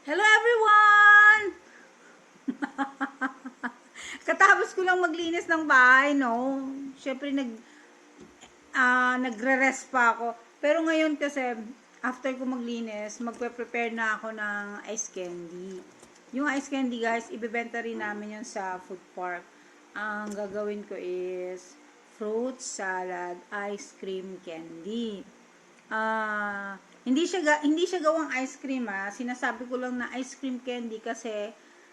Hello everyone! Katapos ko lang maglinis ng bahay, no? Syempre nagre-rest pa ako. Pero ngayon kasi, after ko maglinis, magpe-prepare na ako ng ice candy. Yung ice candy, guys, ibebenta rin namin yun sa food park. Ang gagawin ko is fruit salad ice cream candy. Hindi siya gawang ice cream, Sinasabi ko lang na ice cream candy kasi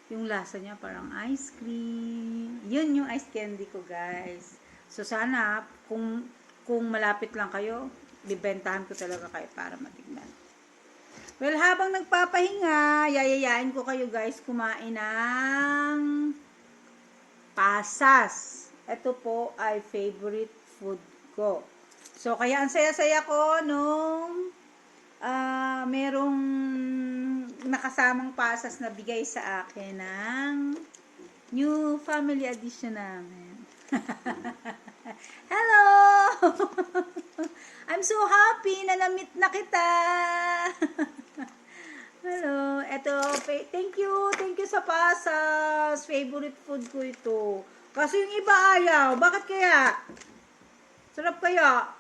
yung lasa niya parang ice cream. Yun yung ice candy ko, guys. So sana kung malapit lang kayo, bibentahan ko talaga kayo para matignan. Well, habang nagpapahinga, yayayain ko kayo, guys, kumain ng pasas. Ito po ay favorite food ko. So, kaya ang saya-saya ko nung merong nakasamang pasas na bigay sa akin ng new family edition namin. Hello! I'm so happy na na-meet na kita! Hello, eto, thank you sa pasas. Favorite food ko ito. Kasi yung iba ayaw. Bakit kaya? Sarap kaya?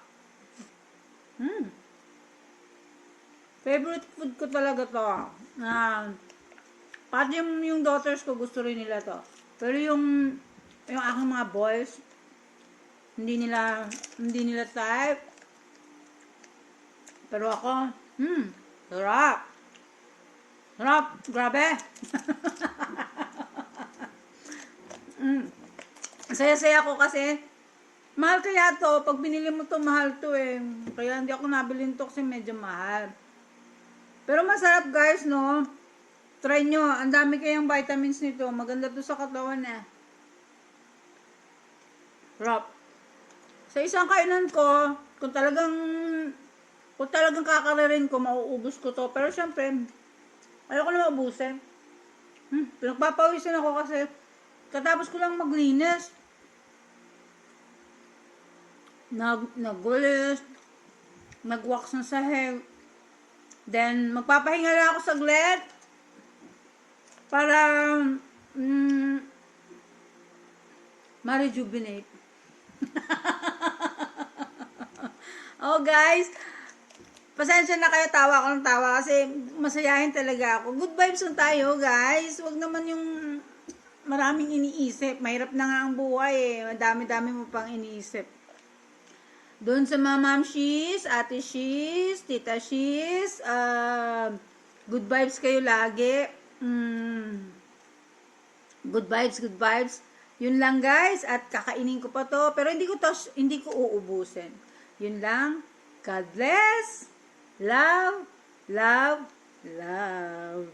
Favorite food ko talaga to. Pati yung daughters ko gusto rin nila to. Pero yung aking mga boys, hindi nila type. Pero ako, sarap. Sarap, grabe. Saya-saya ko kasi mahal kaya to. Pag binili mo to, mahal to eh. Kaya hindi ako nabili to kasi medyo mahal. Pero masarap, guys, no? Try nyo. Ang dami kayang vitamins nito. Maganda to sa katawan eh. Sarap. Sa isang kainan ko, kung talagang kakaririn ko, mauubos ko to. Pero syempre, ayoko na maubusin. Pinagpapawisan ako kasi katapos ko lang maglinis. Nagwalis, nagwax ng sahig. Then, magpapahinga lang ako saglit para ma-rejuvenate. Oh, guys, pasensya na kayo, tawa ko ng tawa kasi masayahin talaga ako. Good vibes lang tayo, guys. Huwag naman yung maraming iniisip. Mahirap na nga ang buhay eh. Madami-dami mo pang iniisip. Doon sa mga ma'am shis, ate shis, tita shis, good vibes kayo lagi. Good vibes. Yun lang, guys, at kakainin ko pa to, pero hindi ko uubusin. Yun lang. God bless. Love, love, love.